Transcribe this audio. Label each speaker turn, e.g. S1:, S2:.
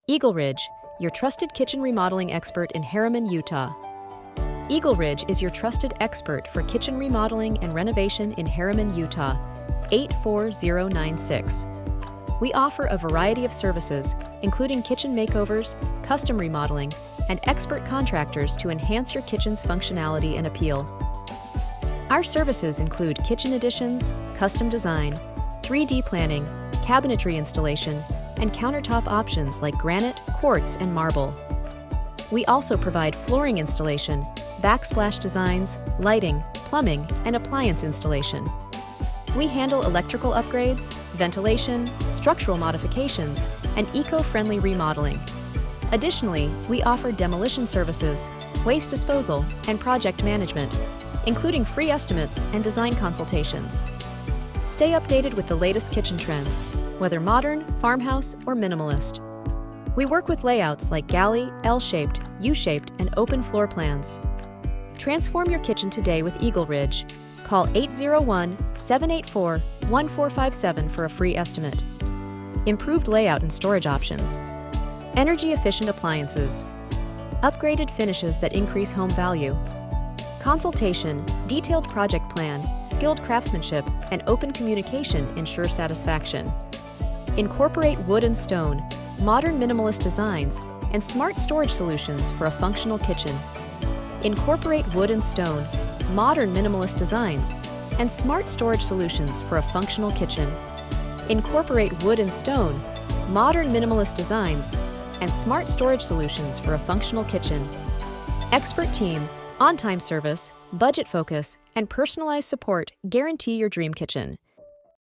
S1: EagleRidge, your trusted kitchen remodeling expert in Herriman, Utah. EagleRidge is your trusted expert for kitchen remodeling and renovation in Herriman, Utah, 84096. We offer a variety of services, including kitchen makeovers, custom remodeling, and expert contractors to enhance your kitchen's functionality and appeal. Our services include kitchen additions, custom design, 3D planning, cabinetry installation, and countertop options like granite, quartz, and marble. We also provide flooring installation, backsplash designs, lighting, plumbing, and appliance installation. We handle electrical upgrades, ventilation, structural modifications, and eco-friendly remodeling. Additionally, we offer demolition services, waste disposal, and project management, including free estimates and design consultations. Stay updated with the latest kitchen trends, whether modern, farmhouse, or minimalist. We work with layouts like galley, L-shaped, U-shaped, and open floor plans. Transform your kitchen today with EagleRidge. Call 801-784-1457 for a free estimate. Improved layout and storage options. Energy-efficient appliances. Upgraded finishes that increase home value. Consultation, detailed project plan, skilled craftsmanship, and open communication ensure satisfaction. Incorporate wood and stone, modern minimalist designs, and smart storage solutions for a functional kitchen. Incorporate wood and stone, modern minimalist designs, and smart storage solutions for a functional kitchen. Incorporate wood and stone, modern minimalist designs, and smart storage solutions for a functional kitchen. Expert team, on-time service, budget focus, and personalized support guarantee your dream kitchen.